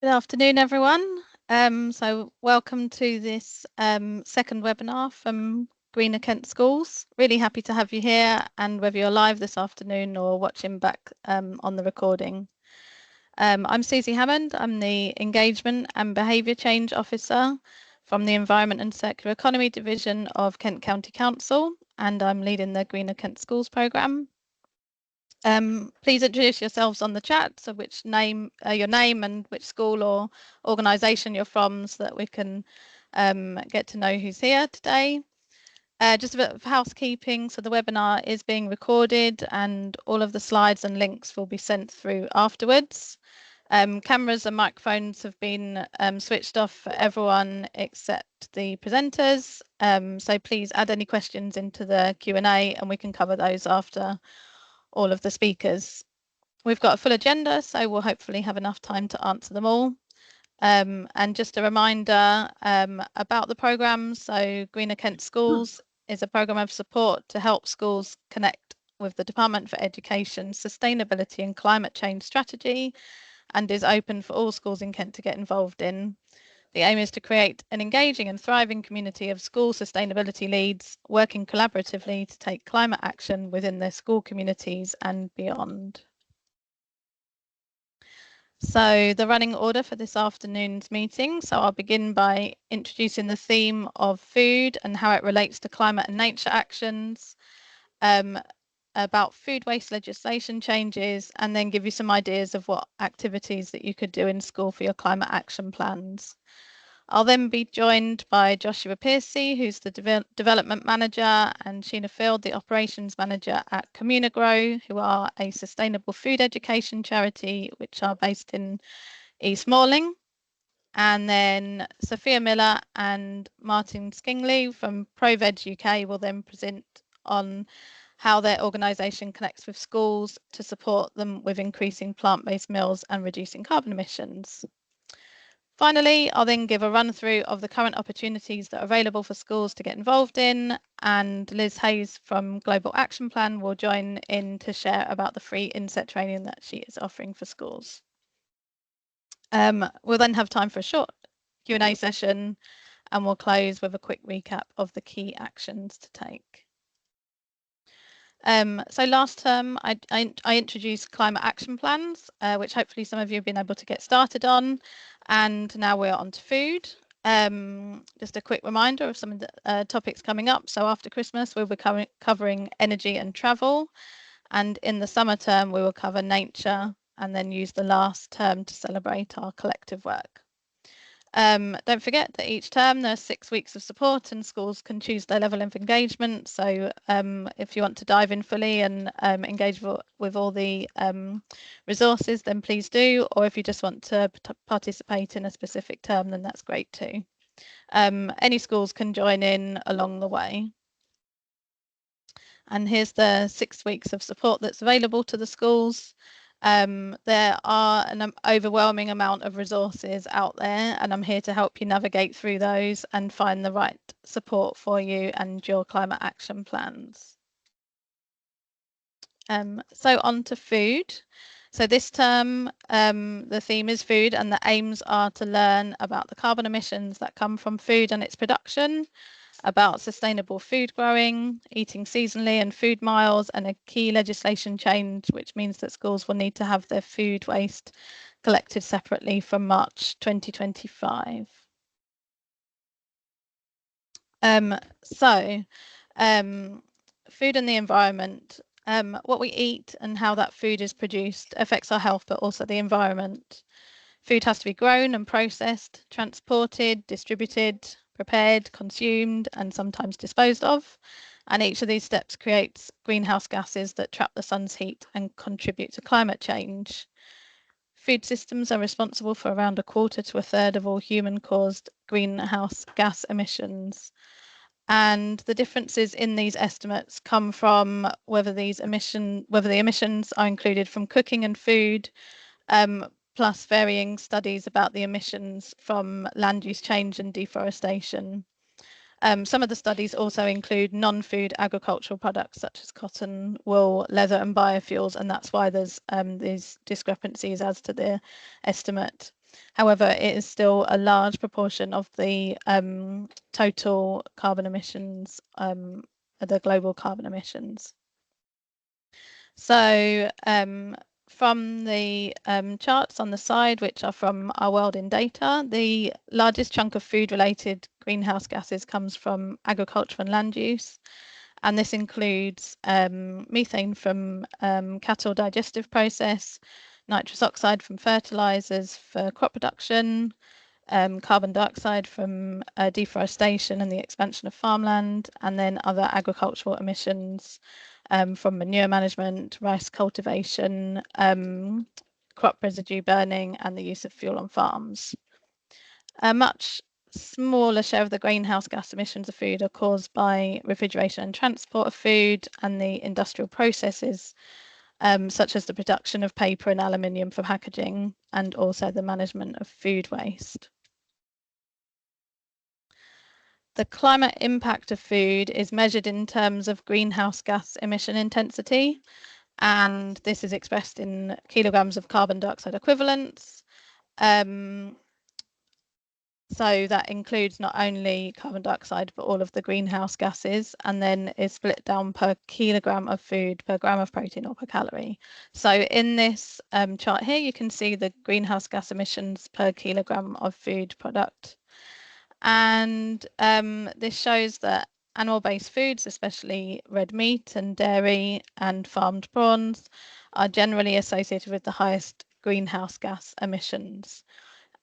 Good afternoon, everyone. So welcome to this second webinar from Greener Kent Schools. Really happy to have you here, and whether you're live this afternoon or watching back on the recording. I'm Suzie Hammond. I'm the Engagement and Behaviour Change Officer from the Environment and Circular Economy Division of Kent County Council, and I'm leading the Greener Kent Schools programme. Please introduce yourselves on the chat, so which name, your name and which school or organisation you're from, so that we can get to know who's here today. Just a bit of housekeeping. So the webinar is being recorded and all of the slides and links will be sent through afterwards. Cameras and microphones have been switched off for everyone except the presenters. So please add any questions into the Q&A and we can cover those after all of the speakers. We've got a full agenda, so we'll hopefully have enough time to answer them all. And just a reminder about the programme. So Greener Kent Schools is a programme of support to help schools connect with the Department for Education, Sustainability and Climate Change Strategy, and is open for all schools in Kent to get involved in. The aim is to create an engaging and thriving community of school sustainability leads working collaboratively to take climate action within their school communities and beyond. So the running order for this afternoon's meeting. So I'll begin by introducing the theme of food and how it relates to climate and nature actions, about food waste legislation changes, and then give you some ideas of what activities that you could do in school for your climate action plans. I'll then be joined by Joshua Piercy, who's the Development Manager, and Sheena Field, the Operations Manager at Communigrow, who are a sustainable food education charity, which are based in East Malling. And then Sophia Miller and Martin Skingley from ProVeg UK will then present on how their organisation connects with schools to support them with increasing plant-based meals and reducing carbon emissions. Finally, I'll then give a run through of the current opportunities that are available for schools to get involved in, and Liz Hayes from Global Action Plan will join in to share about the free inset training that she is offering for schools. We'll then have time for a short Q&A session, and we'll close with a quick recap of the key actions to take. So last term, I introduced climate action plans, which hopefully some of you have been able to get started on. And now we're on to food. Just a quick reminder of some of the topics coming up. So after Christmas, we'll be covering energy and travel. And in the summer term, we will cover nature and then use the last term to celebrate our collective work. Don't forget that each term there's 6 weeks of support and schools can choose their level of engagement. So if you want to dive in fully and engage with all the resources, then please do. Or if you just want to participate in a specific term, then that's great too. Any schools can join in along the way. And here's the 6 weeks of support that's available to the schools. There are an overwhelming amount of resources out there, and I'm here to help you navigate through those and find the right support for you and your climate action plans. So on to food. So this term, the theme is food, and the aims are to learn about the carbon emissions that come from food and its production, about sustainable food growing, eating seasonally and food miles, and a key legislation change, which means that schools will need to have their food waste collected separately from March 2025. Food and the environment. What we eat and how that food is produced affects our health, but also the environment. Food has to be grown and processed, transported, distributed, prepared, consumed, and sometimes disposed of. And each of these steps creates greenhouse gases that trap the sun's heat and contribute to climate change. Food systems are responsible for around 1/4 to 1/3 of all human-caused greenhouse gas emissions. And the differences in these estimates come from whether the emissions are included from cooking and food, plus varying studies about the emissions from land use change and deforestation. Some of the studies also include non-food agricultural products such as cotton, wool, leather and biofuels, and that's why there's these discrepancies as to the estimate. However, it is still a large proportion of the total carbon emissions, the global carbon emissions. So from the charts on the side, which are from Our World in Data, the largest chunk of food-related greenhouse gases comes from agriculture and land use. And this includes methane from cattle digestive process, nitrous oxide from fertilizers for crop production, carbon dioxide from deforestation and the expansion of farmland, and then other agricultural emissions from manure management, rice cultivation, crop residue burning, and the use of fuel on farms. A much smaller share of the greenhouse gas emissions of food are caused by refrigeration and transport of food and the industrial processes, such as the production of paper and aluminium for packaging, and also the management of food waste. The climate impact of food is measured in terms of greenhouse gas emission intensity, and this is expressed in kilograms of carbon dioxide equivalents. So that includes not only carbon dioxide, but all of the greenhouse gases, and then is split down per kilogram of food, per gram of protein, or per calorie. So in this chart here, you can see the greenhouse gas emissions per kilogram of food product. And this shows that animal-based foods, especially red meat and dairy and farmed prawns, are generally associated with the highest greenhouse gas emissions.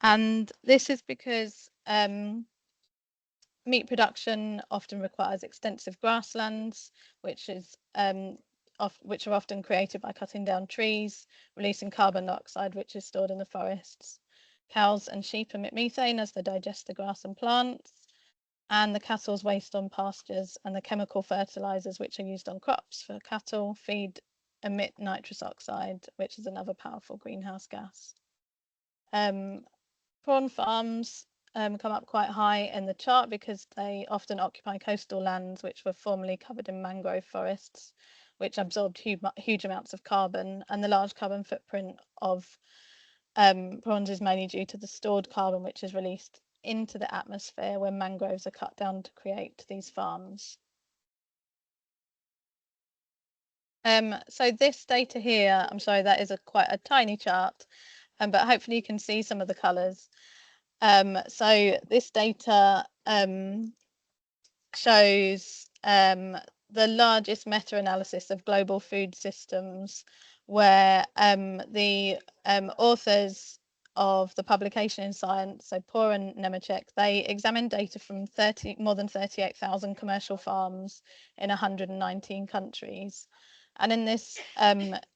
And this is because meat production often requires extensive grasslands, which are often created by cutting down trees, releasing carbon dioxide, which is stored in the forests. Cows and sheep emit methane as they digest the grass and plants, and the cattle's waste on pastures and the chemical fertilizers which are used on crops for cattle feed emit nitrous oxide, which is another powerful greenhouse gas. Prawn farms come up quite high in the chart because they often occupy coastal lands which were formerly covered in mangrove forests, which absorbed huge amounts of carbon, and the large carbon footprint of prawns is mainly due to the stored carbon which is released into the atmosphere when mangroves are cut down to create these farms. So this data here, I'm sorry, that is quite a tiny chart, but hopefully you can see some of the colours. So this data shows the largest meta-analysis of global food systems, where the authors of the publication in Science, so Poor and Nemeczek, they examined data from more than 38,000 commercial farms in 119 countries. And in this,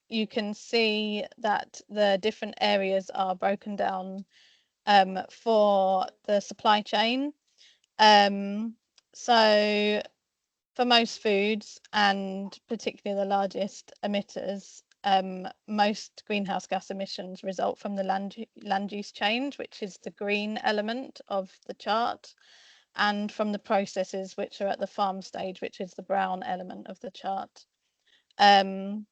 you can see that the different areas are broken down for the supply chain. So for most foods, and particularly the largest emitters, most greenhouse gas emissions result from the land use change, which is the green element of the chart, and from the processes which are at the farm stage, which is the brown element of the chart. Then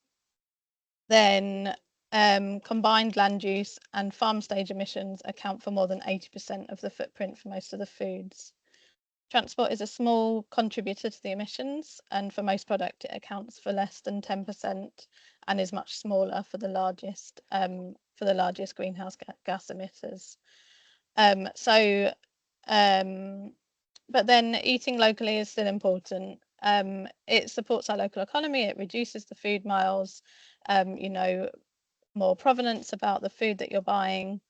combined land use and farm stage emissions account for more than 80% of the footprint for most of the foods. Transport is a small contributor to the emissions, and for most product it accounts for less than 10% and is much smaller for the largest greenhouse gas emitters. But then eating locally is still important. It supports our local economy, it reduces the food miles, you know, more provenance about the food that you're buying.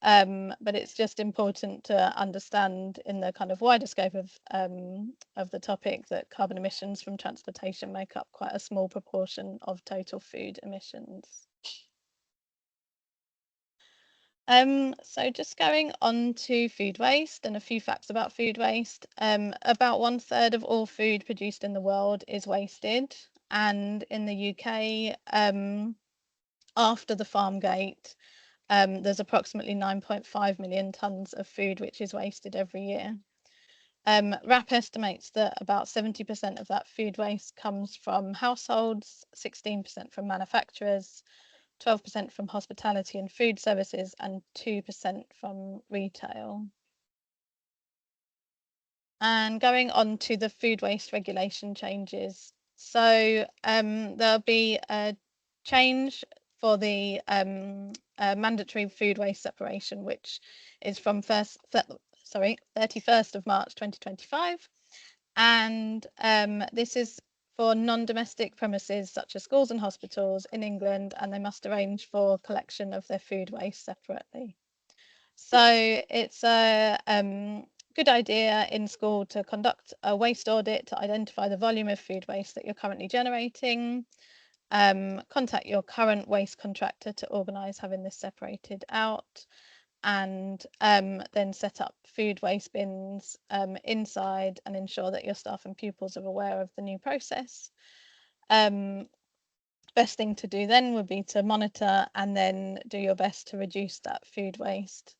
But it's just important to understand in the kind of wider scope of the topic that carbon emissions from transportation make up quite a small proportion of total food emissions. So just going on to food waste and a few facts about food waste. About 1/3 of all food produced in the world is wasted, and in the UK, after the farm gate, there's approximately 9.5 million tonnes of food which is wasted every year. WRAP estimates that about 70% of that food waste comes from households, 16% from manufacturers, 12% from hospitality and food services, and 2% from retail. And going on to the food waste regulation changes. So there'll be a change for the mandatory food waste separation, which is from 31st of March 2025. And this is for non-domestic premises such as schools and hospitals in England, and they must arrange for collection of their food waste separately. So it's a good idea in school to conduct a waste audit to identify the volume of food waste that you're currently generating. Contact your current waste contractor to organise having this separated out, and then set up food waste bins inside and ensure that your staff and pupils are aware of the new process. Best thing to do then would be to monitor and then do your best to reduce that food waste.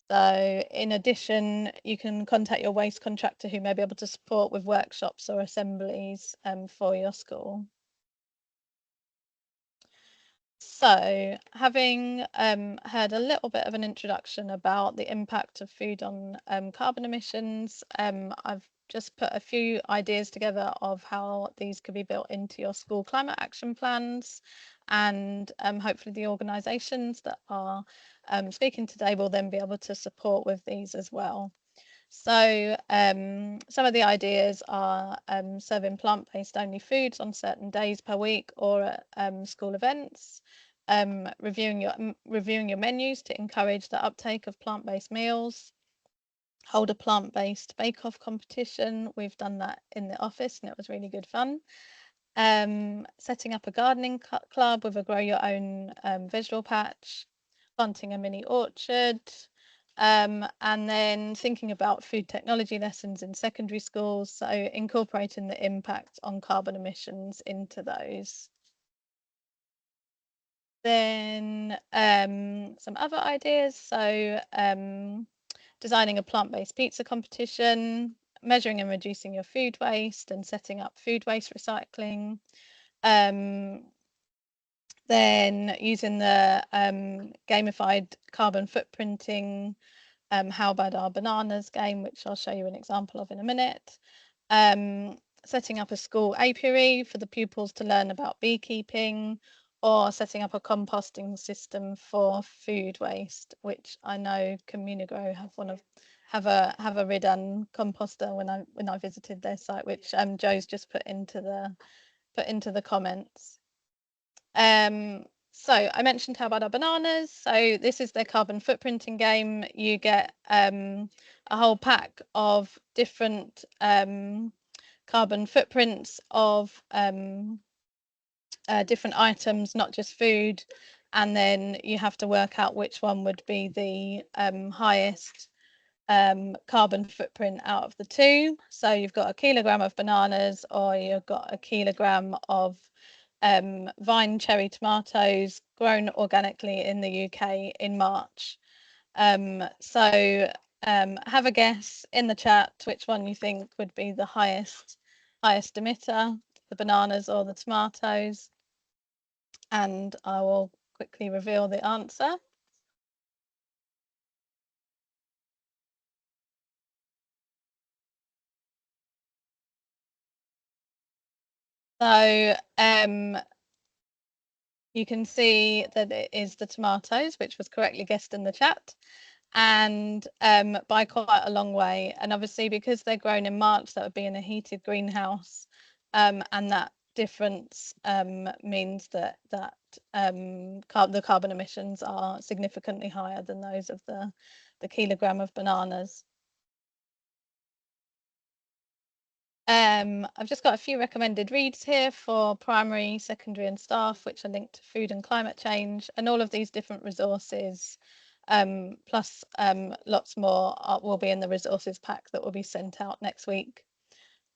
So in addition, you can contact your waste contractor who may be able to support with workshops or assemblies for your school. So having heard a little bit of an introduction about the impact of food on carbon emissions, I've just put a few ideas together of how these could be built into your school climate action plans, and hopefully the organisations that are speaking today will then be able to support with these as well. So some of the ideas are serving plant-based only foods on certain days per week or at school events, reviewing your menus to encourage the uptake of plant-based meals, hold a plant-based bake-off competition. We've done that in the office and it was really good fun. Setting up a gardening club with a grow your own vegetable patch, planting a mini orchard, and then thinking about food technology lessons in secondary schools, so incorporating the impact on carbon emissions into those. Then some other ideas, so designing a plant-based pizza competition, measuring and reducing your food waste and setting up food waste recycling. Then using the gamified carbon footprinting How Bad Are Bananas game, which I'll show you an example of in a minute. Setting up a school apiary for the pupils to learn about beekeeping, or setting up a composting system for food waste, which I know Communigrow have a redone composter when I visited their site, which Joe's just put into the comments. So I mentioned How Bad Are Bananas. So this is their carbon footprinting game. You get a whole pack of different carbon footprints of different items, not just food, and then you have to work out which one would be the highest carbon footprint out of the two. So you've got a kilogram of bananas, or you've got a kilogram of vine cherry tomatoes grown organically in the UK in March. So have a guess in the chat which one you think would be the highest emitter, the bananas or the tomatoes, and I will quickly reveal the answer. So you can see that it is the tomatoes, which was correctly guessed in the chat, and by quite a long way. And obviously, because they're grown in March, that would be in a heated greenhouse, and that difference means that the carbon emissions are significantly higher than those of the kilogram of bananas. I've just got a few recommended reads here for primary, secondary and staff, which are linked to food and climate change, and all of these different resources, plus lots more will be in the resources pack that will be sent out next week.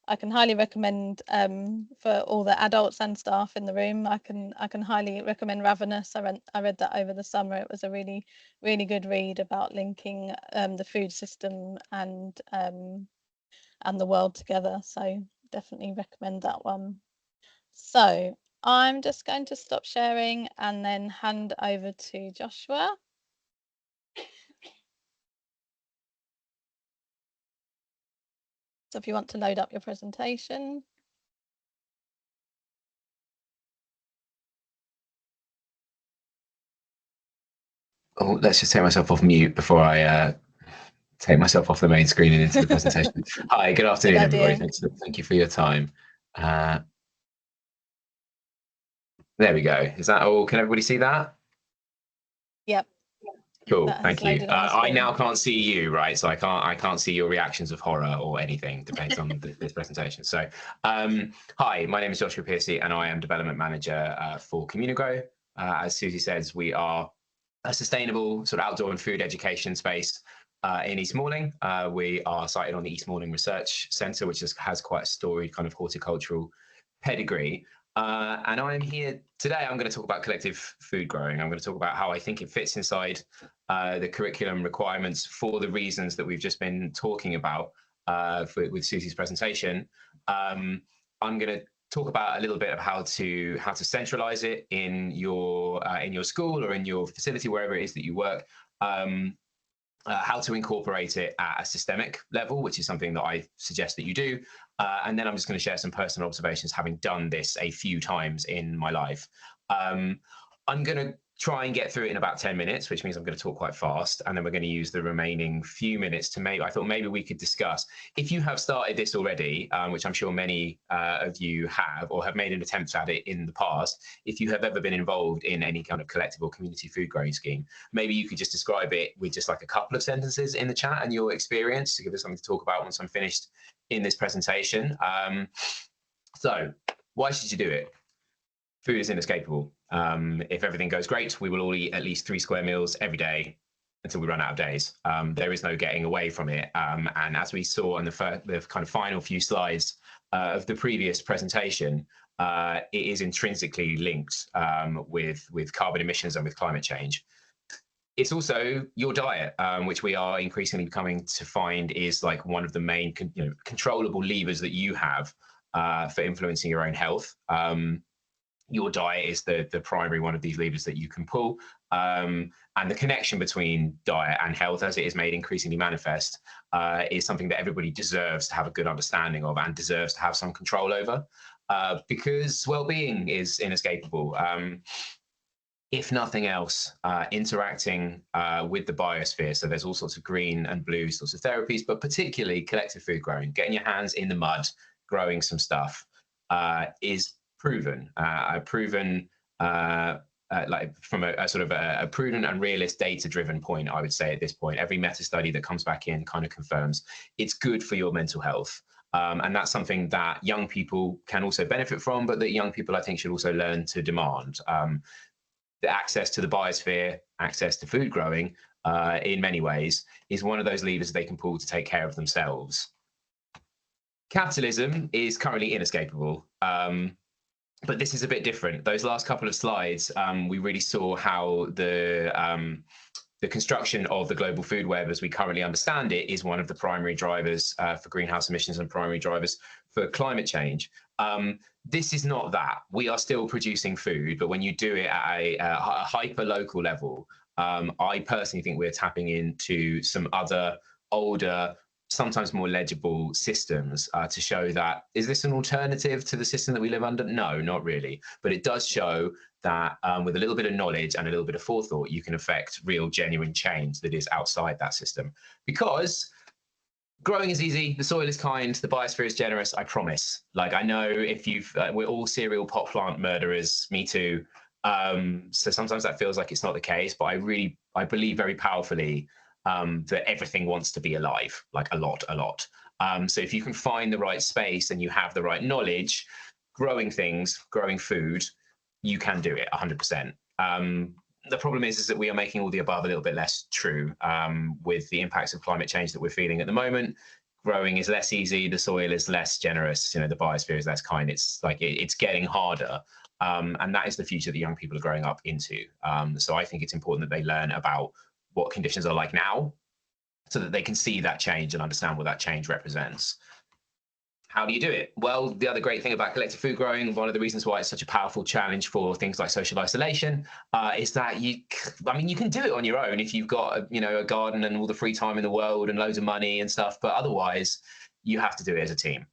I can highly recommend for all the adults and staff in the room, I can highly recommend Ravenous. I read that over the summer. It was a really good read about linking the food system and the world together, so definitely recommend that one. So I'm just going to stop sharing and then hand over to Joshua. So if you want to load up your presentation. Oh, let's just take myself off mute before I take myself off the main screen and into the presentation. Hi, good afternoon, everybody. Thank you for your time. There we go. Is that all? Can everybody see that? Yep. Cool, thank you. I now can't see you, right? So I can't see your reactions of horror or anything, depends on this presentation. So, hi, my name is Joshua Piercy, and I am Development Manager for Communigrow. As Susie says, we are a sustainable sort of outdoor and food education space in East Malling. We are sited on the East Malling Research Centre, which has quite a storied kind of horticultural pedigree. And I'm here today, I'm going to talk about collective food growing. I'm going to talk about how I think it fits inside the curriculum requirements for the reasons that we've just been talking about with Susie's presentation. I'm going to talk about a little bit of how to centralize it in your school or in your facility, wherever it is that you work. How to incorporate it at a systemic level, which is something that I suggest that you do. And then I'm just going to share some personal observations, having done this a few times in my life. I'm going to try and get through it in about 10 minutes, which means I'm going to talk quite fast. And then we're going to use the remaining few minutes to I thought maybe we could discuss, if you have started this already, which I'm sure many of you have, or have made an attempt at it in the past, if you have ever been involved in any kind of collective or community food growing scheme, maybe you could just describe it with just like a couple of sentences in the chat and your experience to give us something to talk about once I'm finished in this presentation. So why should you do it? Food is inescapable. If everything goes great, we will all eat at least 3 square meals every day until we run out of days. There is no getting away from it. And as we saw in the kind of final few slides of the previous presentation, it is intrinsically linked with carbon emissions and with climate change. It's also your diet, which we are increasingly coming to find is like one of the main controllable levers that you have for influencing your own health. Your diet is the primary one of these levers that you can pull. And the connection between diet and health, as it is made increasingly manifest, is something that everybody deserves to have a good understanding of and deserves to have some control over, because well-being is inescapable. If nothing else, interacting with the biosphere. So there's all sorts of green and blue sorts of therapies, but particularly collective food growing, getting your hands in the mud, growing some stuff is proven, like from a sort of a prudent and realist data-driven point, I would say at this point, every meta-study that comes back in kind of confirms it's good for your mental health. And that's something that young people can also benefit from, but that young people, I think, should also learn to demand. The access to the biosphere, access to food growing, in many ways, is one of those levers they can pull to take care of themselves. Capitalism is currently inescapable. But this is a bit different. Those last couple of slides, we really saw how the construction of the global food web as we currently understand it is one of the primary drivers for greenhouse emissions and primary drivers for climate change. This is not that. We are still producing food, but when you do it at a hyper-local level, I personally think we're tapping into some other older, sometimes more legible systems to show that, is this an alternative to the system that we live under? No, not really. But it does show that with a little bit of knowledge and a little bit of forethought, you can affect real, genuine change that is outside that system. Because growing is easy, the soil is kind, the biosphere is generous, I promise. Like, I know if we're all serial pot plant murderers, me too. So sometimes that feels like it's not the case, but I believe very powerfully that everything wants to be alive, like a lot. So if you can find the right space and you have the right knowledge, growing things, growing food, you can do it 100%. The problem is that we are making all the above a little bit less true with the impacts of climate change that we're feeling at the moment. Growing is less easy, the soil is less generous, the biosphere is less kind. It's like it's getting harder. And that is the future that young people are growing up into. So I think it's important that they learn about what conditions are like now so that they can see that change and understand what that change represents. How do you do it? Well, the other great thing about collective food growing, one of the reasons why it's such a powerful challenge for things like social isolation, is that you can do it on your own if you've got a garden and all the free time in the world and loads of money and stuff. But otherwise, you have to do it as a team.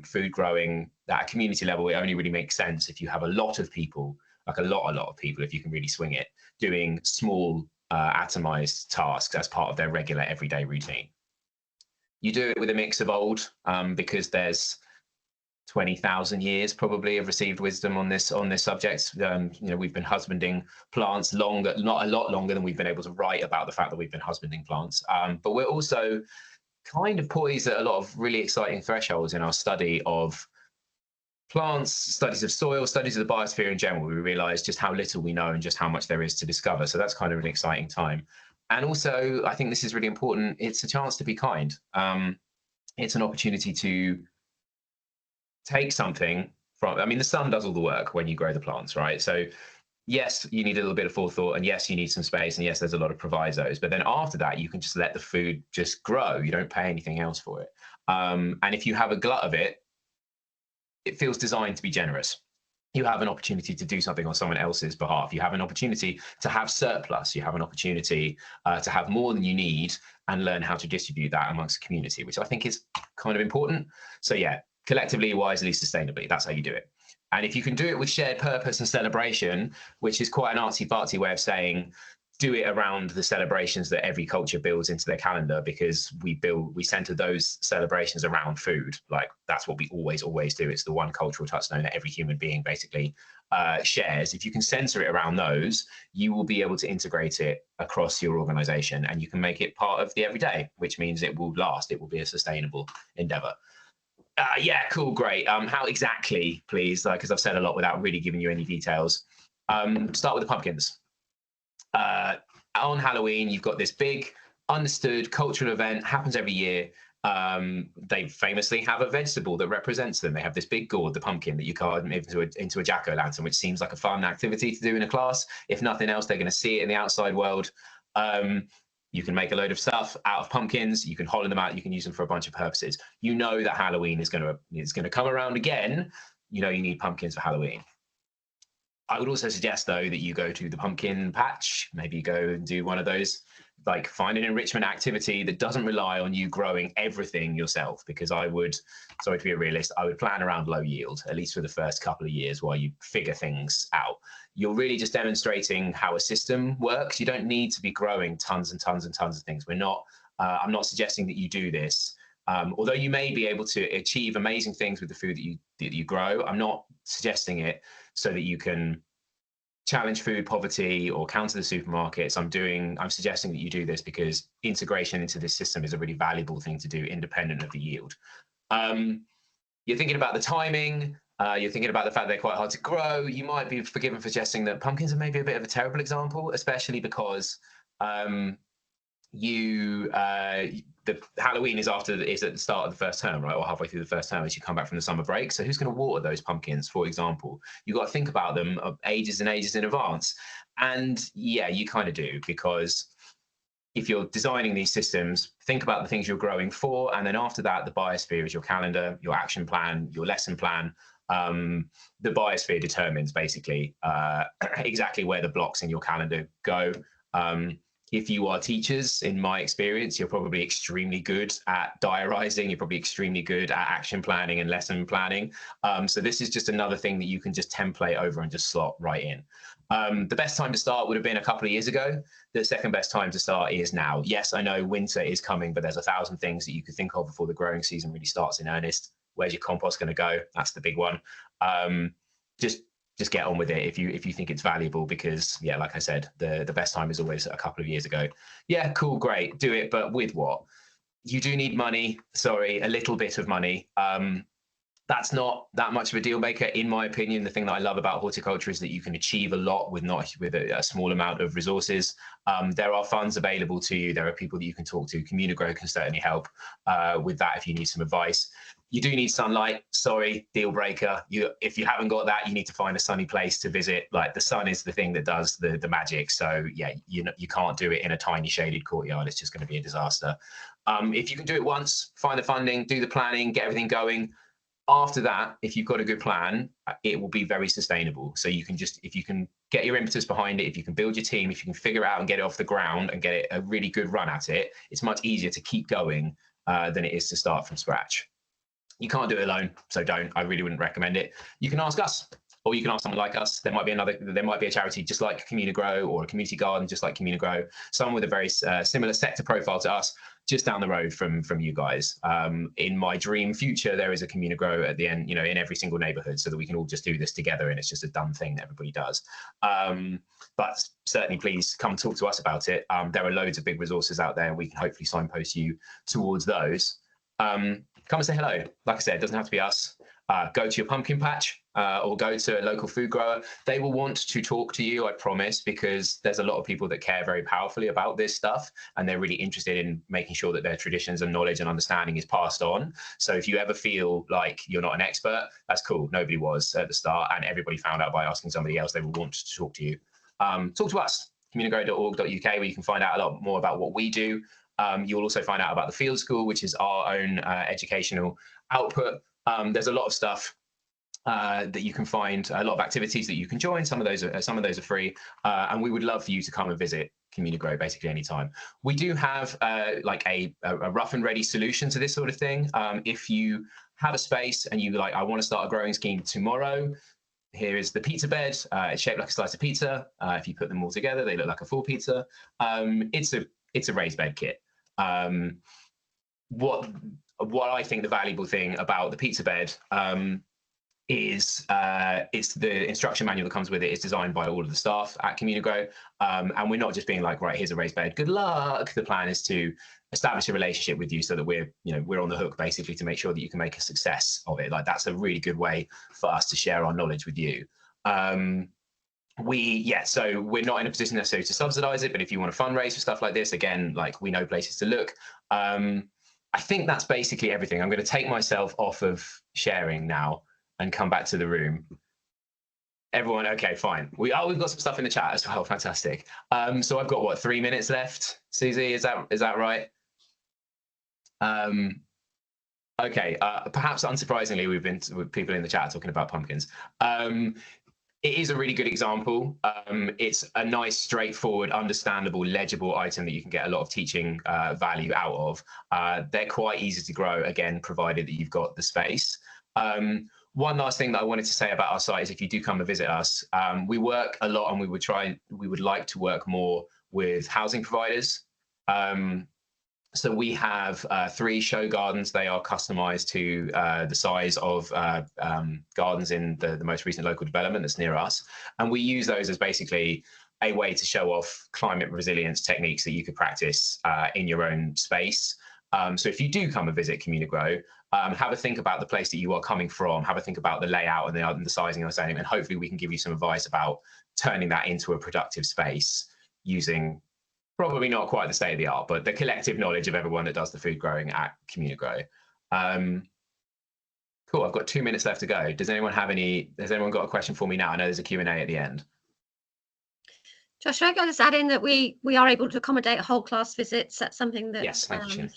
Food growing at a community level, it only really makes sense if you have a lot of people, like a lot of people, if you can really swing it, doing small atomized tasks as part of their regular everyday routine. You do it with a mix of old, because there's 20,000 years probably of received wisdom on this subject. We've been husbanding plants longer, not a lot longer than we've been able to write about the fact that we've been husbanding plants. But we're also kind of poised at a lot of really exciting thresholds in our study of plants, studies of soil, studies of the biosphere in general. We realize just how little we know and just how much there is to discover. So that's kind of an exciting time. And also, I think this is really important. It's a chance to be kind. It's an opportunity to take something from, the sun does all the work when you grow the plants, right? So yes, you need a little bit of forethought, and yes, you need some space, and yes, there's a lot of provisos. But then after that, you can just let the food just grow. You don't pay anything else for it. And if you have a glut of it, it feels designed to be generous. You have an opportunity to do something on someone else's behalf. You have an opportunity to have surplus. You have an opportunity to have more than you need and learn how to distribute that amongst the community, which I think is kind of important. So yeah, collectively, wisely, sustainably, that's how you do it. And if you can do it with shared purpose and celebration, which is quite an artsy-fartsy way of saying, do it around the celebrations that every culture builds into their calendar, because we center those celebrations around food. Like that's what we always do. It's the one cultural touchstone that every human being basically shares. If you can center it around those, you will be able to integrate it across your organization, and you can make it part of the everyday, which means it will last. It will be a sustainable endeavor. Yeah, cool, great. How exactly, please? Because I've said a lot without really giving you any details. Start with the pumpkins. On Halloween, you've got this big, understood cultural event, happens every year. They famously have a vegetable that represents them. They have this big gourd, the pumpkin, that you carve into a jack-o'-lantern, which seems like a fun activity to do in a class. If nothing else, they're going to see it in the outside world. You can make a load of stuff out of pumpkins. You can hollow them out. You can use them for a bunch of purposes. You know that Halloween is going to come around again. You know you need pumpkins for Halloween. I would also suggest, though, that you go to the pumpkin patch. Maybe go and do one of those, like find an enrichment activity that doesn't rely on you growing everything yourself. Because sorry to be a realist, I would plan around low yield, at least for the first couple of years while you figure things out. You're really just demonstrating how a system works. You don't need to be growing tons and tons and tons of things. I'm not suggesting that you do this. Although you may be able to achieve amazing things with the food that you grow, I'm not suggesting it so that you can challenge food poverty or counter the supermarkets. I'm suggesting that you do this because integration into this system is a really valuable thing to do independent of the yield. You're thinking about the timing. You're thinking about the fact they're quite hard to grow. You might be forgiven for suggesting that pumpkins are maybe a bit of a terrible example, especially because the Halloween is at the start of the first term, right, or halfway through the first term as you come back from the summer break. So who's going to water those pumpkins, for example? You've got to think about them ages and ages in advance. And yeah, you kind of do, because if you're designing these systems, think about the things you're growing for, and then after that, the biosphere is your calendar, your action plan, your lesson plan. The biosphere determines basically exactly where the blocks in your calendar go. If you are teachers, in my experience, you're probably extremely good at diarizing. You're probably extremely good at action planning and lesson planning. So this is just another thing that you can just template over and just slot right in. The best time to start would have been a couple of years ago. The second best time to start is now. Yes, I know winter is coming, but there's 1,000 things that you could think of before the growing season really starts in earnest. Where's your compost going to go? That's the big one. Just get on with it if you think it's valuable, because yeah, like I said, the best time is always a couple of years ago. Yeah, cool, great, do it, but with what? You do need money. Sorry, a little bit of money. That's not that much of a deal maker, in my opinion. The thing that I love about horticulture is that you can achieve a lot with a small amount of resources. There are funds available to you. There are people that you can talk to. Communigrow can certainly help with that if you need some advice. You do need sunlight. Sorry, deal breaker. If you haven't got that, you need to find a sunny place to visit. Like, the sun is the thing that does the magic. So yeah, you can't do it in a tiny shaded courtyard. It's just going to be a disaster. If you can do it once, find the funding, do the planning, get everything going. After that, if you've got a good plan, it will be very sustainable. So you can just, if you can get your impetus behind it, if you can build your team, if you can figure it out and get it off the ground and get it a really good run at it, it's much easier to keep going than it is to start from scratch. You can't do it alone, so don't. I really wouldn't recommend it. You can ask us, or you can ask someone like us. There might be a charity just like Communigrow, or a community garden just like Communigrow, someone with a very similar sector profile to us, just down the road from you guys. In my dream future, there is a Communigrow at the end, in every single neighborhood, so that we can all just do this together, and it's just a done thing that everybody does. But certainly, please come talk to us about it. There are loads of big resources out there, and we can hopefully signpost you towards those. Come and say hello. Like I said, it doesn't have to be us. Go to your pumpkin patch or go to a local food grower. They will want to talk to you, I promise, because there's a lot of people that care very powerfully about this stuff, and they're really interested in making sure that their traditions and knowledge and understanding is passed on. So if you ever feel like you're not an expert, that's cool. Nobody was at the start, and everybody found out by asking somebody else. They will want to talk to you. Talk to us, communigrow.org.uk, where you can find out a lot more about what we do. You'll also find out about the field school, which is our own educational output. There's a lot of stuff that you can find, a lot of activities that you can join. Some of those are free, and we would love for you to come and visit Communigrow basically anytime. We do have like a rough and ready solution to this sort of thing. If you have a space and you like, I want to start a growing scheme tomorrow, here is the pizza bed. It's shaped like a slice of pizza. If you put them all together, they look like a full pizza. It's a raised bed kit. What I think the valuable thing about the pizza bed is it's the instruction manual that comes with it. It's designed by all of the staff at Communigrow, and we're not just being like, right, here's a raised bed, good luck. The plan is to establish a relationship with you so that we're on the hook basically to make sure that you can make a success of it. Like, that's a really good way for us to share our knowledge with you. So we're not in a position necessarily to subsidize it, but if you want to fundraise for stuff like this, again, like, we know places to look. I think that's basically everything. I'm going to take myself off of sharing now and come back to the room. Everyone, okay, fine. We've got some stuff in the chat as well. Fantastic. So I've got, what, 3 minutes left? Suzie, is that right? Okay. Perhaps unsurprisingly, we've been with people in the chat talking about pumpkins. It is a really good example. It's a nice, straightforward, understandable, legible item that you can get a lot of teaching value out of. They're quite easy to grow, again, provided that you've got the space. One last thing that I wanted to say about our site is, if you do come and visit us, we work a lot, and we would like to work more with housing providers. So we have 3 show gardens. They are customized to the size of gardens in the most recent local development that's near us. And we use those as basically a way to show off climate resilience techniques that you could practice in your own space. So if you do come and visit Communigrow, have a think about the place that you are coming from, have a think about the layout and the sizing and the setting, and hopefully we can give you some advice about turning that into a productive space using probably not quite the state of the art, but the collective knowledge of everyone that does the food growing at Communigrow. Cool, I've got 2 minutes left to go. Has anyone got a question for me now? I know there's a Q&A at the end. Josh, I just add in that we are able to accommodate whole class visits. That's something that, yes, thank you,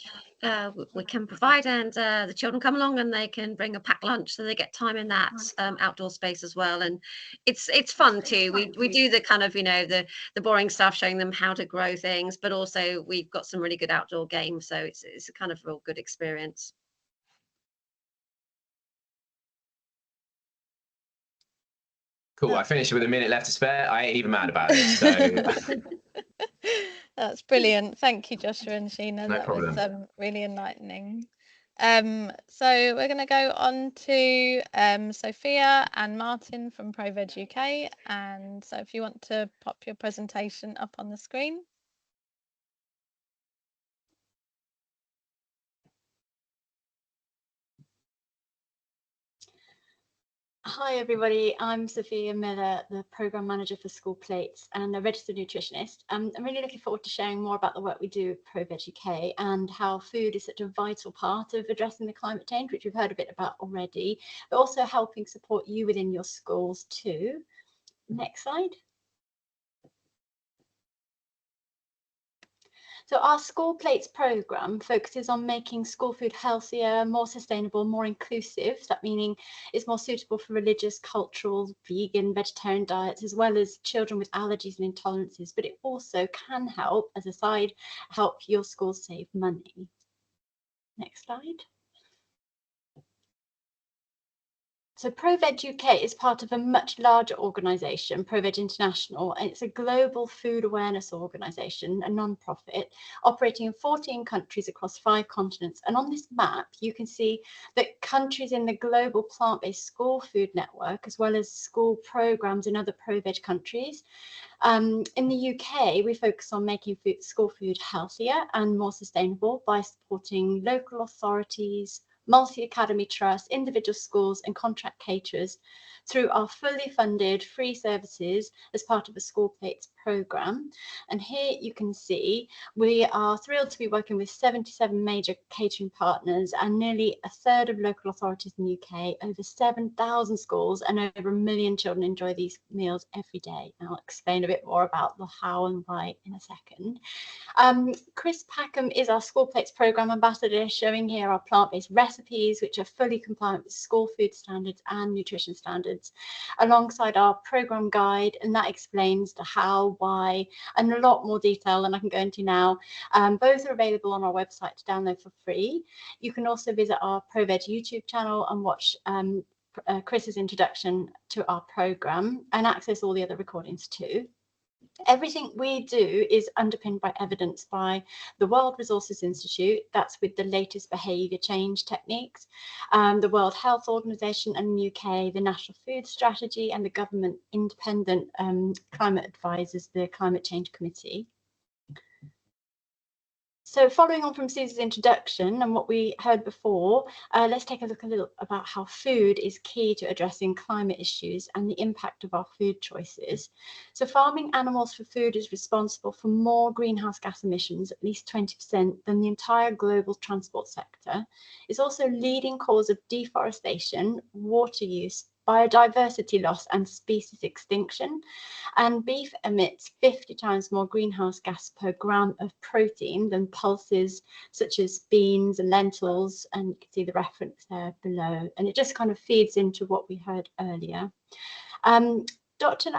we can provide, and the children come along and they can bring a packed lunch, so they get time in that outdoor space as well. And it's fun too. We do the kind of, the boring stuff, showing them how to grow things, but also we've got some really good outdoor games, so it's a kind of real good experience. Cool. I finished with a minute left to spare. I ain't even mad about it. So that's brilliant. Thank you, Joshua and Sheena. No problem. That was really enlightening. So we're going to go on to Sophia and Martin from ProVeg UK. And so if you want to pop your presentation up on the screen. Hi everybody, I'm Sophia Miller, the Programme Manager for School Plates and a registered nutritionist. I'm really looking forward to sharing more about the work we do at ProVeg UK and how food is such a vital part of addressing the climate change, which we've heard a bit about already, but also helping support you within your schools too. Next slide. So our School Plates programme focuses on making school food healthier, more sustainable, more inclusive. That meaning it's more suitable for religious, cultural, vegan, vegetarian diets, as well as children with allergies and intolerances. But it also can help, as a side, help your school save money. Next slide. So ProVeg UK is part of a much larger organisation, ProVeg International, and it's a global food awareness organisation, a non-profit, operating in 14 countries across 5 continents. And on this map, you can see that countries in the global plant-based school food network, as well as school programmes in other ProVeg countries. In the UK, we focus on making school food healthier and more sustainable by supporting local authorities, multi-academy trusts, individual schools and contract caterers through our fully funded free services as part of the School Plates programme. And here you can see we are thrilled to be working with 77 major catering partners and nearly a third of local authorities in the UK. Over 7,000 schools and over 1 million children enjoy these meals every day. And I'll explain a bit more about the how and why in a second. Chris Packham is our School Plates programme ambassador, showing here our plant-based recipes, which are fully compliant with school food standards and nutrition standards, alongside our programme guide, and that explains the how, why, and a lot more detail than I can go into now. Both are available on our website to download for free. You can also visit our ProVeg YouTube channel and watch Chris's introduction to our programme and access all the other recordings too. Everything we do is underpinned by evidence by the World Resources Institute, that's with the latest behaviour change techniques, the World Health Organization and the UK, the National Food Strategy, and the government independent climate advisors, the Climate Change Committee. So following on from Susie's introduction and what we heard before, let's take a look a little about how food is key to addressing climate issues and the impact of our food choices. So farming animals for food is responsible for more greenhouse gas emissions, at least 20%, than the entire global transport sector. It's also leading cause of deforestation, water use, biodiversity loss and species extinction, and beef emits 50 times more greenhouse gas per gram of protein than pulses such as beans and lentils, and you can see the reference there below, and it just kind of feeds into what we heard earlier. Dr.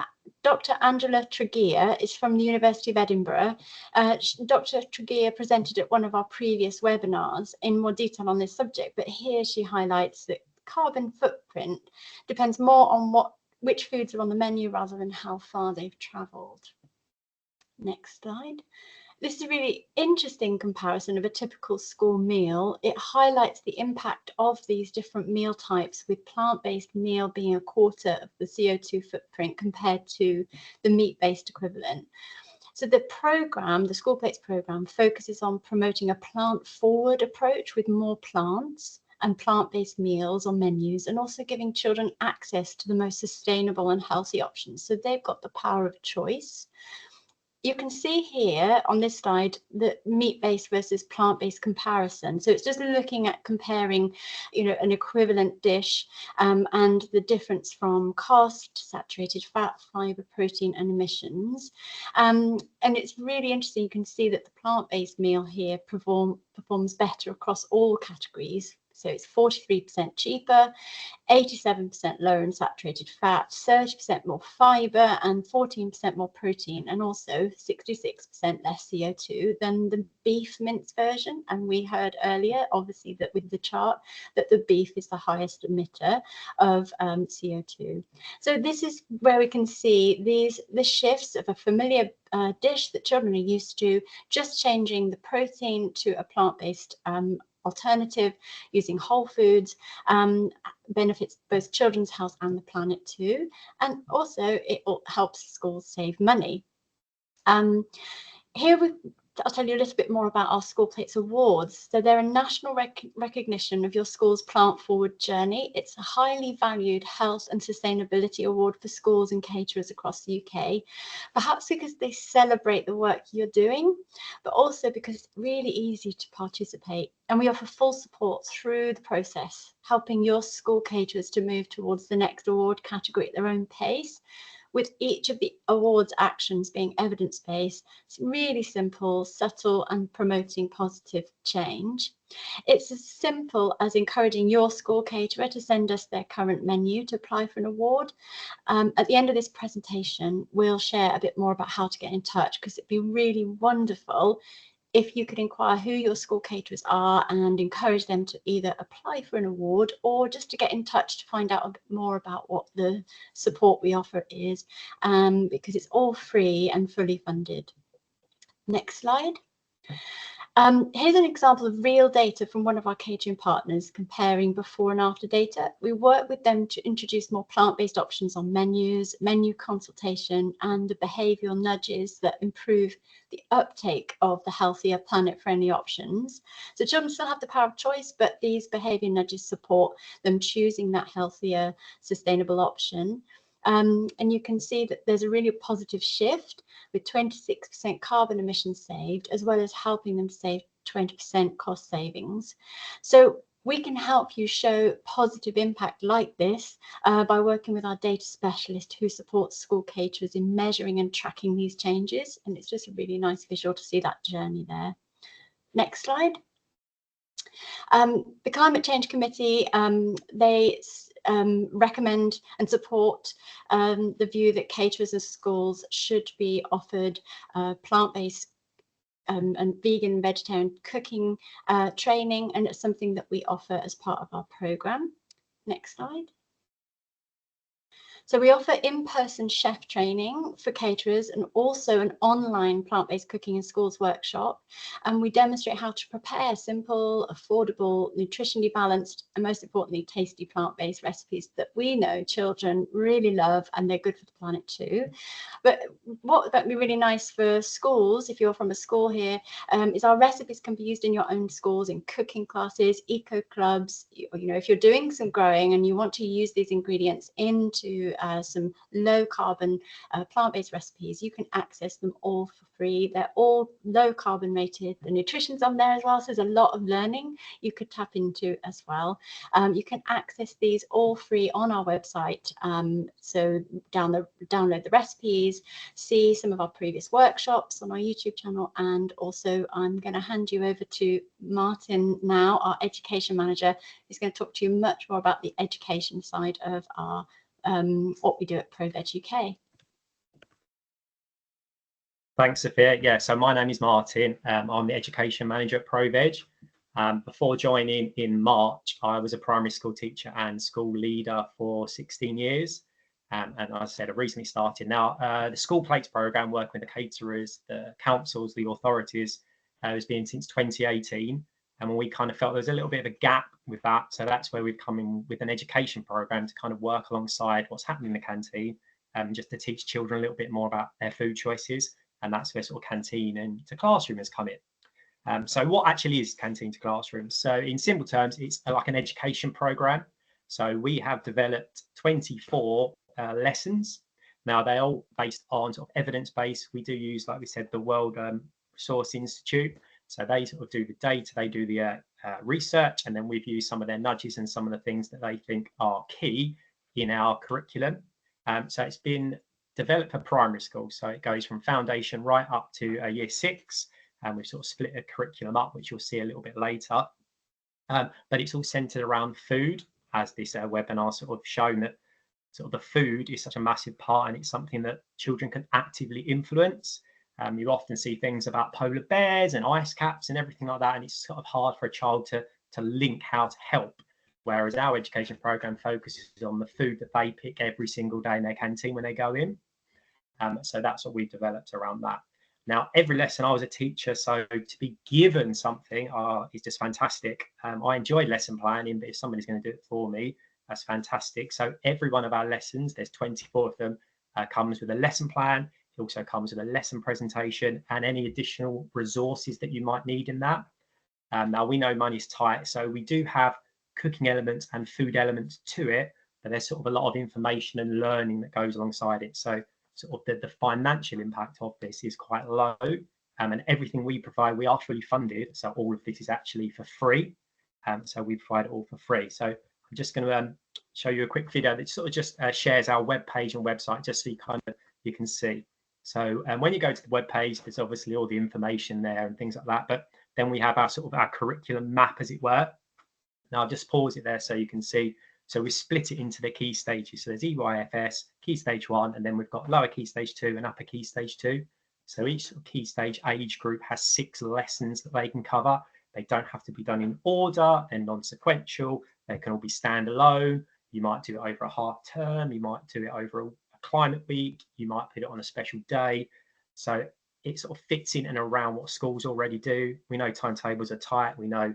Angela Tregear is from the University of Edinburgh. Dr. Tregear presented at one of our previous webinars in more detail on this subject, but here she highlights that carbon footprint depends more on which foods are on the menu rather than how far they've travelled. Next slide. This is a really interesting comparison of a typical school meal. It highlights the impact of these different meal types, with plant-based meal being a quarter of the CO2 footprint compared to the meat-based equivalent. So the programme, the School Plates programme, focuses on promoting a plant-forward approach with more plants and plant-based meals on menus, and also giving children access to the most sustainable and healthy options. So they've got the power of choice. You can see here on this slide the meat-based versus plant-based comparison. So it's just looking at comparing, an equivalent dish and the difference from cost, saturated fat, fibre, protein, and emissions. And it's really interesting. You can see that the plant-based meal here performs better across all categories. So it's 43% cheaper, 87% lower in saturated fat, 30% more fibre and 14% more protein, and also 66% less CO2 than the beef mince version. And we heard earlier, obviously, that with the chart, that the beef is the highest emitter of CO2. So this is where we can see the shifts of a familiar dish that children are used to, just changing the protein to a plant-based alternative using whole foods, benefits both children's health and the planet too, and also it helps schools save money. Here I'll tell you a little bit more about our School Plates Awards. So they're a national recognition of your school's plant forward journey. It's a highly valued health and sustainability award for schools and caterers across the UK, perhaps because they celebrate the work you're doing, but also because it's really easy to participate. And we offer full support through the process, helping your school caterers to move towards the next award category at their own pace. with each of the awards actions being evidence-based. It's really simple, subtle, and promoting positive change. It's as simple as encouraging your school caterer to send us their current menu to apply for an award. At the end of this presentation, we'll share a bit more about how to get in touch, because it'd be really wonderful if you could inquire who your school caterers are and encourage them to either apply for an award or just to get in touch to find out a bit more about what the support we offer is, because it's all free and fully funded. Next slide. Here's an example of real data from one of our catering partners comparing before and after data. We work with them to introduce more plant-based options on menus, menu consultation, and the behavioural nudges that improve the uptake of the healthier, planet-friendly options. So children still have the power of choice, but these behaviour nudges support them choosing that healthier, sustainable option. And you can see that there's a really positive shift with 26% carbon emissions saved, as well as helping them save 20% cost savings. So we can help you show positive impact like this by working with our data specialist who supports school caterers in measuring and tracking these changes. And it's just a really nice visual to see that journey there. Next slide. The Climate Change Committee, they recommend and support the view that caterers and schools should be offered plant-based and vegan and vegetarian cooking training, and it's something that we offer as part of our programme. Next slide. So we offer in-person chef training for caterers and also an online plant-based cooking in schools workshop. And we demonstrate how to prepare simple, affordable, nutritionally balanced, and most importantly, tasty plant-based recipes that we know children really love, and they're good for the planet too. But what would be really nice for schools, if you're from a school here, is our recipes can be used in your own schools in cooking classes, eco clubs. You know, if you're doing some growing and you want to use these ingredients into some low carbon plant-based recipes, you can access them all for free. They're all low carbon rated. The nutrition's on there as well, so there's a lot of learning you could tap into as well. You can access these all free on our website. So download the recipes, see some of our previous workshops on our YouTube channel, and also I'm going to hand you over to Martin now, our education manager, who's going to talk to you much more about the education side of our what we do at ProVeg UK. Thanks, Sophia. Yeah, so my name is Martin. I'm the education manager at ProVeg. Before joining in March, I was a primary school teacher and school leader for 16 years. And as I said, I recently started. Now, the School Plates programme, working with the caterers, the councils, the authorities, has been since 2018. And when we kind of felt there was a little bit of a gap with that, so that's where we've come in with an education programme to kind of work alongside what's happening in the canteen, just to teach children a little bit more about their food choices. And that's where sort of canteen and to classroom has come in. So what actually is canteen to classroom? So in simple terms, it's like an education programme. So we have developed 24 lessons. Now they're all based on sort of evidence-based. We do use, like we said, the World Resource Institute. So they sort of do the data, they do the research, and then we've used some of their nudges and some of the things that they think are key in our curriculum. So it's been developed for primary school. So it goes from foundation right up to year 6. And we've sort of split the curriculum up, which you'll see a little bit later. But it's all centered around food, as this webinar sort of shown that sort of the food is such a massive part, and it's something that children can actively influence. You often see things about polar bears and ice caps and everything like that, and it's sort of hard for a child to link how to help. Whereas our education program focuses on the food that they pick every single day in their canteen when they go in. So that's what we've developed around that. Now, every lesson, I was a teacher, so to be given something is just fantastic. I enjoyed lesson planning, but if somebody's going to do it for me, that's fantastic. So every one of our lessons, there's 24 of them, comes with a lesson plan. It also comes with a lesson presentation and any additional resources that you might need in that. Now, we know money's tight, so we do have cooking elements and food elements to it, but there's sort of a lot of information and learning that goes alongside it. So sort of the financial impact of this is quite low, and everything we provide, we are fully funded. So all of this is actually for free. So we provide it all for free. So I'm just going to show you a quick video that sort of just shares our web page and website, just so you can see. So when you go to the web page, there's obviously all the information there and things like that. But then we have our sort of our curriculum map, as it were. Now I'll just pause it there so you can see. So we split it into the key stages. So there's EYFS, key stage 1, and then we've got lower key stage 2 and upper key stage 2. So each sort of key stage age group has 6 lessons that they can cover. They don't have to be done in order and non-sequential. They can all be standalone. You might do it over a half term. You might do it over a climate week. You might put it on a special day. So it sort of fits in and around what schools already do. We know timetables are tight. We know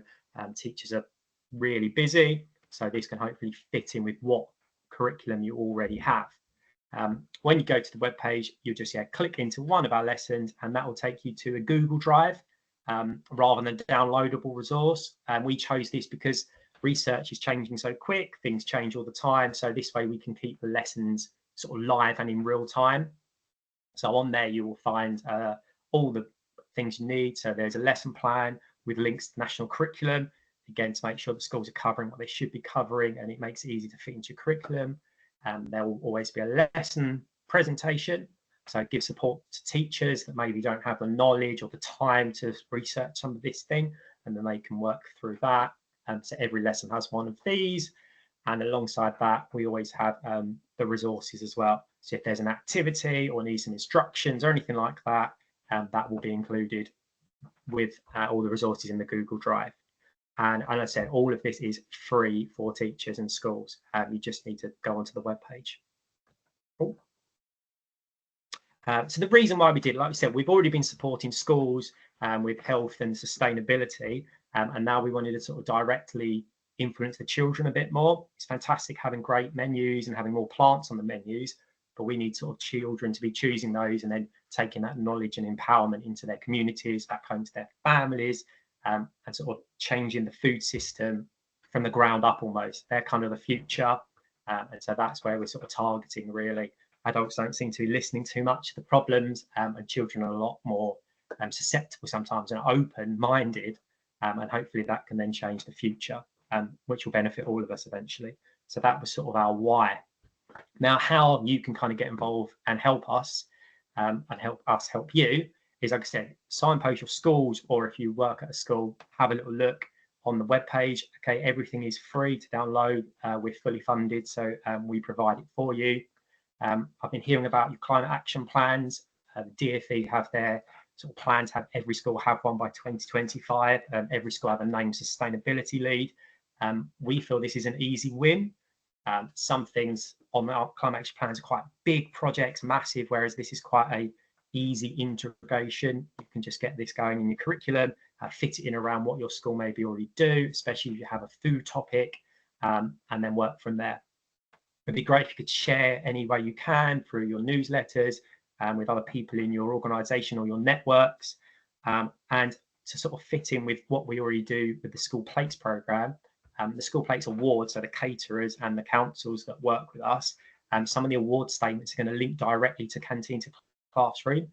teachers are really busy. So this can hopefully fit in with what curriculum you already have. When you go to the web page, you just click into one of our lessons, and that will take you to a Google Drive rather than a downloadable resource. And we chose this because research is changing so quick, things change all the time. So this way we can keep the lessons sort of live and in real time. So on there you will find all the things you need. So there's a lesson plan with links to national curriculum, again, to make sure the schools are covering what they should be covering, and it makes it easy to fit into your curriculum. There will always be a lesson presentation, so give support to teachers that maybe don't have the knowledge or the time to research some of this thing, and then they can work through that. So every lesson has one of these, and alongside that we always have the resources as well. So if there's an activity or need some instructions or anything like that, that will be included with all the resources in the Google Drive. And as I said, all of this is free for teachers and schools. You just need to go onto the web page. So the reason why we did, like we said, we've already been supporting schools with health and sustainability, and now we wanted to sort of directly influence the children a bit more. It's fantastic having great menus and having more plants on the menus, but we need sort of children to be choosing those and then taking that knowledge and empowerment into their communities, back home to their families, and sort of changing the food system from the ground up almost. They're kind of the future, and so that's where we're sort of targeting really. Adults don't seem to be listening too much to the problems, and children are a lot more susceptible sometimes and open-minded, and hopefully that can then change the future, which will benefit all of us eventually. So that was sort of our why. Now, how you can kind of get involved and help us, and help us help you, is, like I said, signpost your schools, or if you work at a school, have a little look on the webpage. Okay, everything is free to download. We're fully funded, so we provide it for you. I've been hearing about your climate action plans. DfE have their sort of plan to have every school have one by 2025. Every school have a named sustainability lead. We feel this is an easy win. Some things on our climate action plans are quite big projects, massive, whereas this is quite a easy integration. You can just get this going in your curriculum, fit it in around what your school maybe already do, especially if you have a food topic, and then work from there. It'd be great if you could share any way you can through your newsletters, with other people in your organisation or your networks, and to sort of fit in with what we already do with the School Plates programme. The School Plates Awards, so the caterers and the councils that work with us, some of the award statements are going to link directly to Canteen to Classroom.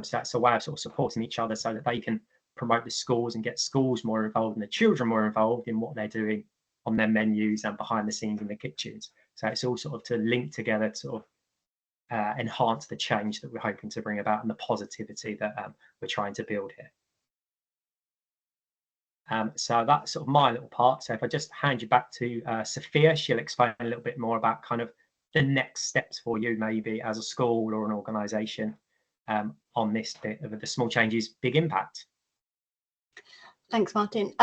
So that's a way of sort of supporting each other so that they can promote the schools and get schools more involved and the children more involved in what they're doing on their menus and behind the scenes in the kitchens. So it's all sort of to link together to sort of enhance the change that we're hoping to bring about and the positivity that we're trying to build here. So that's sort of my little part. So if I just hand you back to Sophia, she'll explain a little bit more about kind of the next steps for you, maybe as a school or an organisation, on this bit of the small changes, big impact. Thanks, Martin.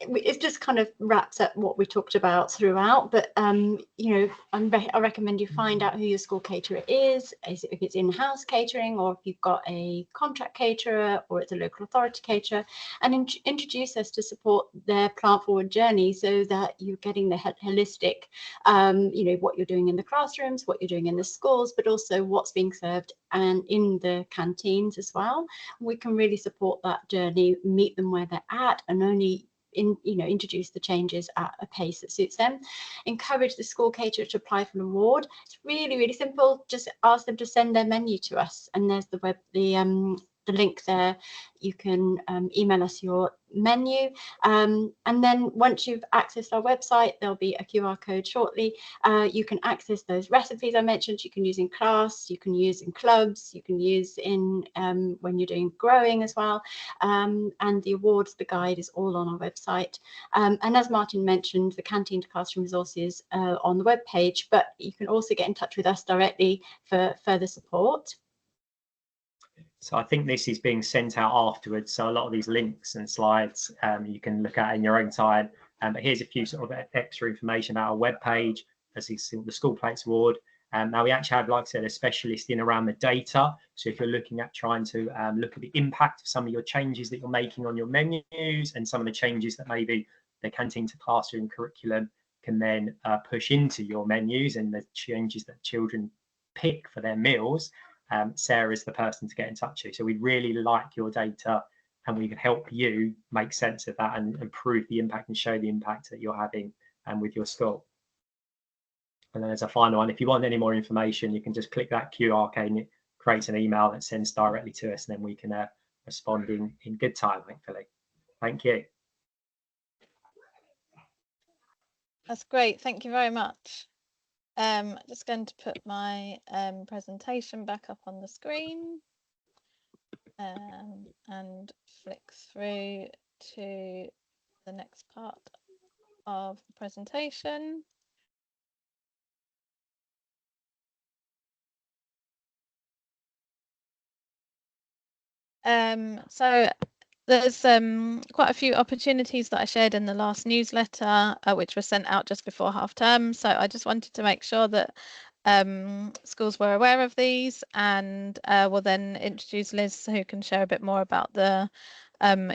It just kind of wraps up what we talked about throughout, but you know, I recommend you find out who your school caterer is, if it's in-house catering or if you've got a contract caterer or it's a local authority caterer, and introduce us to support their plant forward journey so that you're getting the holistic, you know, what you're doing in the classrooms, what you're doing in the schools, but also what's being served and in the canteens as well. We can really support that journey, meet them where they're at, and only introduce the changes at a pace that suits them. Encourage the school caterer to apply for an award. It's really, really simple. Just ask them to send their menu to us, and there's the the link there. You can email us your menu, and then once you've accessed our website, there'll be a QR code shortly. You can access those recipes I mentioned. You can use in class, you can use in clubs, you can use in when you're doing growing as well, and the awards, the guide is all on our website. And as Martin mentioned, the canteen to classroom resources on the web page, but you can also get in touch with us directly for further support. So I think this is being sent out afterwards. So a lot of these links and slides you can look at in your own time. But here's a few sort of extra information about our web page, as you see the School Plates Award. Now we actually have, like I said, a specialist in around the data. So if you're looking at trying to look at the impact of some of your changes that you're making on your menus and some of the changes that maybe the canteen to classroom curriculum can then push into your menus and the changes that children pick for their meals, Sarah's the person to get in touch with. So we really like your data, and we can help you make sense of that and improve the impact and show the impact that you're having with your school. And then as a final one, if you want any more information, you can just click that QR code and it creates an email that sends directly to us, and then we can respond in good time, hopefully. Thank you. That's great. Thank you very much. Just going to put my presentation back up on the screen and flick through to the next part of the presentation. So there's quite a few opportunities that I shared in the last newsletter, which was sent out just before half term. So I just wanted to make sure that schools were aware of these, and we'll then introduce Liz, who can share a bit more about the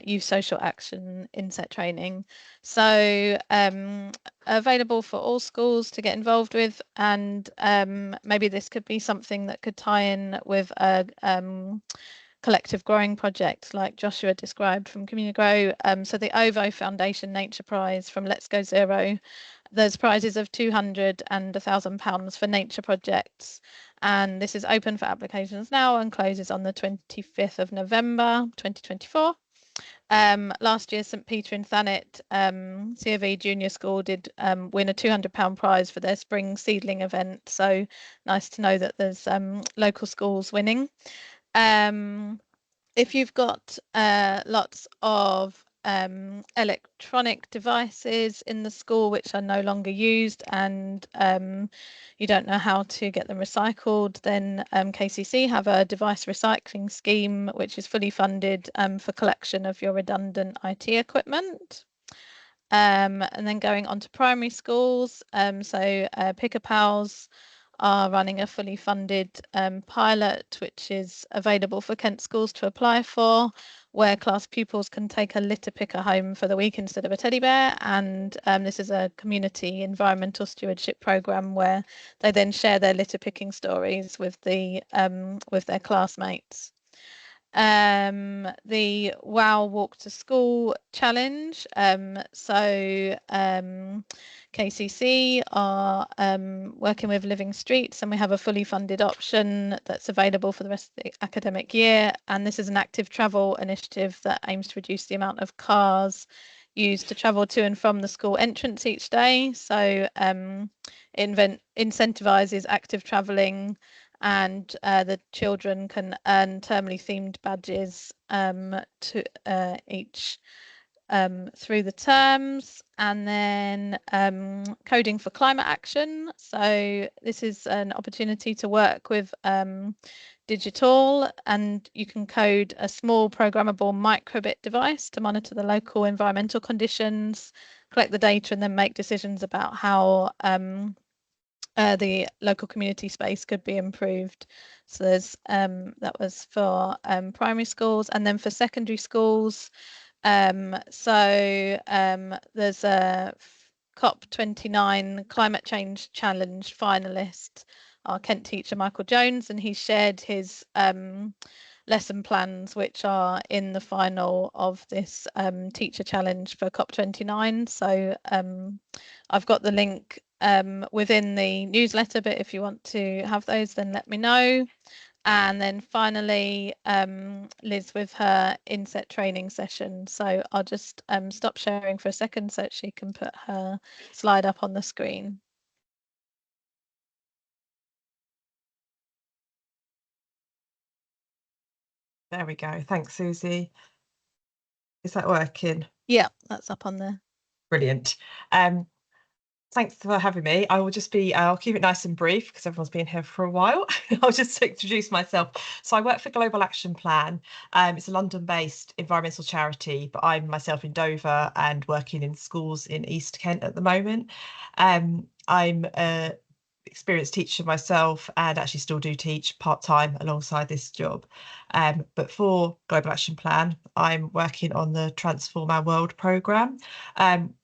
youth social action inset training. So available for all schools to get involved with, and maybe this could be something that could tie in with a collective growing project like Joshua described from Communigrow. So the OVO Foundation Nature Prize from Let's Go Zero, there's prizes of £200 and £1,000 for nature projects, and this is open for applications now and closes on the 25th of November 2024. Last year, St Peter in Thanet C of E Junior School did win a £200 prize for their spring seedling event, so nice to know that there's local schools winning. If you've got lots of electronic devices in the school which are no longer used, and you don't know how to get them recycled, then KCC have a device recycling scheme which is fully funded for collection of your redundant IT equipment. And then going on to primary schools, so Pick a Pals are running a fully funded pilot, which is available for Kent schools to apply for, where class pupils can take a litter picker home for the week instead of a teddy bear. And this is a community environmental stewardship program where they then share their litter picking stories with their classmates. The WOW Walk to School challenge. KCC are working with Living Streets, and we have a fully funded option that's available for the rest of the academic year. And this is an active travel initiative that aims to reduce the amount of cars used to travel to and from the school entrance each day. So it incentivizes active traveling, and the children can earn termly themed badges to each through the terms. And then coding for climate action. So this is an opportunity to work with digital, and you can code a small programmable microbit device to monitor the local environmental conditions, collect the data, and then make decisions about how the local community space could be improved. So there's that was for primary schools, and then for secondary schools, there's a COP29 Climate Change Challenge finalist, our Kent teacher Michael Jones, and he shared his lesson plans, which are in the final of this teacher challenge for COP29. So I've got the link within the newsletter, but if you want to have those, then let me know. And then finally, Liz with her inset training session. So I'll just stop sharing for a second so she can put her slide up on the screen. There we go. Thanks, Susie. Is that working? Yeah, that's up on there. Brilliant. Thanks for having me. I'll keep it nice and brief because everyone's been here for a while. I'll just introduce myself. So I work for Global Action Plan. It's a London-based environmental charity, but I'm myself in Dover and working in schools in East Kent at the moment. I'm a experienced teacher myself and actually still do teach part-time alongside this job. But for Global Action Plan, I'm working on the Transform Our World programme,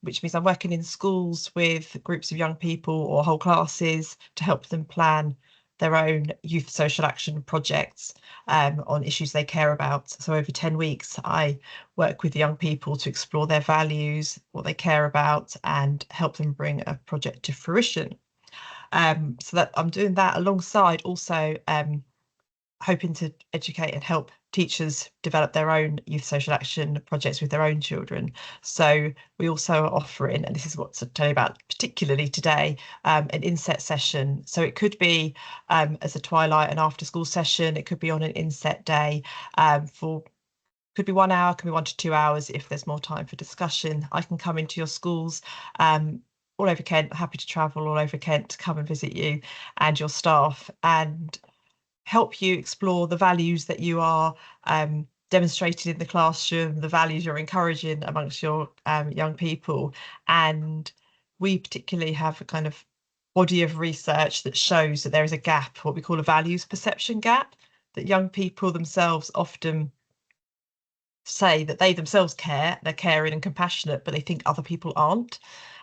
which means I'm working in schools with groups of young people or whole classes to help them plan their own youth social action projects on issues they care about. So over 10 weeks, I work with young people to explore their values, what they care about, and help them bring a project to fruition. So that I'm doing that alongside also hoping to educate and help teachers develop their own youth social action projects with their own children. So we also are offering, and this is what to tell you about particularly today, an inset session. So it could be as a twilight and after school session, it could be on an inset day could be 1 hour, could be 1 to 2 hours if there's more time for discussion. I can come into your schools all over Kent, happy to travel all over Kent to come and visit you and your staff and help you explore the values that you are demonstrating in the classroom, the values you're encouraging amongst your young people. And we particularly have a kind of body of research that shows that there is a gap, what we call a values perception gap, that young people themselves often say that they themselves care, they're caring and compassionate, but they think other people aren't.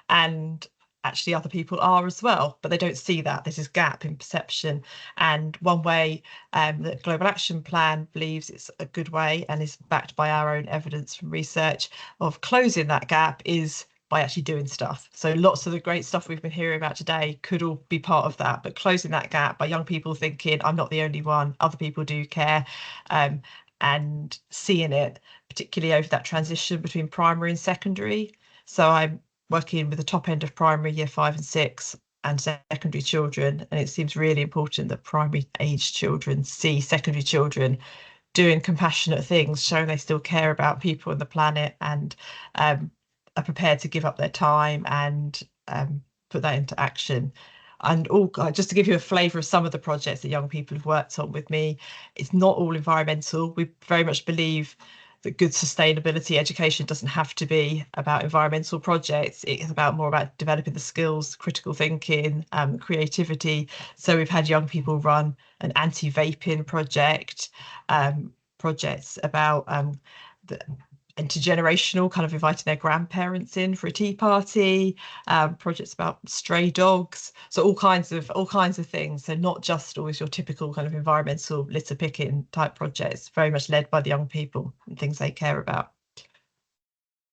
And actually other people are as well, but they don't see that. There's this gap in perception. And one way that Global Action Plan believes it's a good way and is backed by our own evidence from research of closing that gap is by actually doing stuff. So lots of the great stuff we've been hearing about today could all be part of that, but closing that gap by young people thinking I'm not the only one, other people do care, and seeing it, particularly over that transition between primary and secondary. So I'm working with the top end of primary, year 5 and 6, and secondary children, and it seems really important that primary age children see secondary children doing compassionate things, showing they still care about people and the planet, and are prepared to give up their time and put that into action. And just to give you a flavour of some of the projects that young people have worked on with me, it's not all environmental. We very much believe that good sustainability education doesn't have to be about environmental projects. It's more about developing the skills, critical thinking, creativity. So we've had young people run an anti-vaping project, projects about the intergenerational, kind of inviting their grandparents in for a tea party, projects about stray dogs, so all kinds of things. So not just always your typical kind of environmental litter picking type projects, very much led by the young people and things they care about.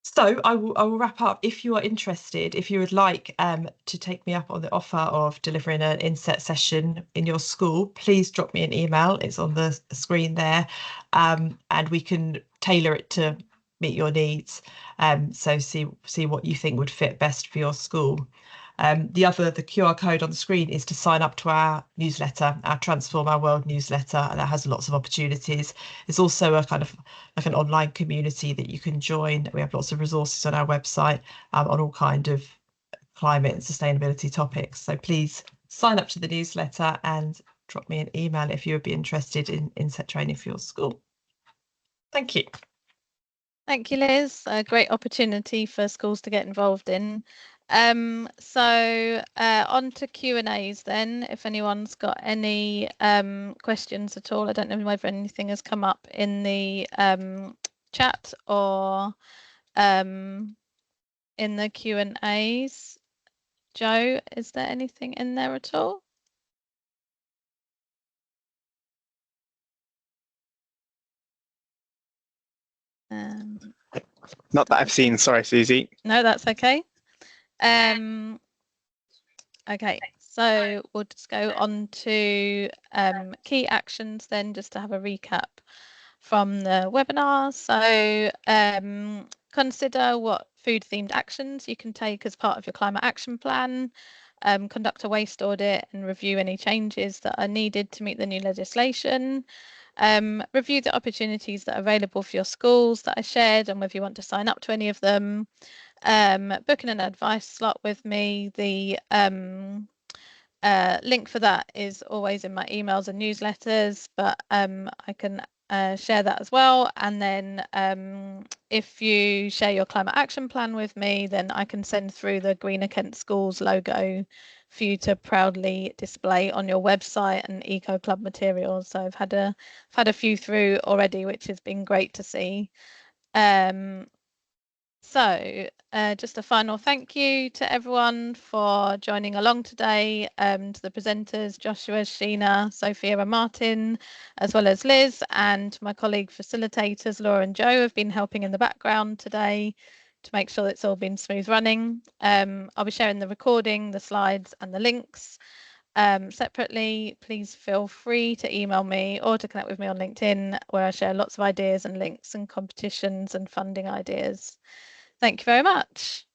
So I will wrap up. If you are interested, if you would like to take me up on the offer of delivering an inset session in your school, please drop me an email. It's on the screen there, and we can tailor it to meet your needs. So see what you think would fit best for your school. The QR code on the screen is to sign up to our newsletter, our Transform Our World newsletter, and that has lots of opportunities. There's also a kind of like an online community that you can join. We have lots of resources on our website on all kind of climate and sustainability topics. So please sign up to the newsletter and drop me an email if you would be interested in inset training for your school. Thank you. Thank you, Liz. A great opportunity for schools to get involved in. So on to Q&As then, if anyone's got any questions at all. I don't know whether anything has come up in the chat or in the Q&As. Joe, is there anything in there at all? Not that I've seen, sorry, Susie. No, that's okay. Okay, So we'll just go on to key actions then, just to have a recap from the webinar. So consider what food themed actions you can take as part of your climate action plan, conduct a waste audit and review any changes that are needed to meet the new legislation. Review the opportunities that are available for your schools that I shared and whether you want to sign up to any of them. Booking an advice slot with me. The link for that is always in my emails and newsletters, but I can share that as well. And then if you share your climate action plan with me, then I can send through the Greener Kent Schools logo for you to proudly display on your website and Eco Club materials. So I've had a few through already, which has been great to see. So just a final thank you to everyone for joining along today, to the presenters, Joshua, Sheena, Sophia and Martin, as well as Liz, and my colleague facilitators, Laura and Joe, have been helping in the background today to make sure it's all been smooth running. I'll be sharing the recording, the slides and the links separately. Please feel free to email me or to connect with me on LinkedIn, where I share lots of ideas and links and competitions and funding ideas. Thank you very much.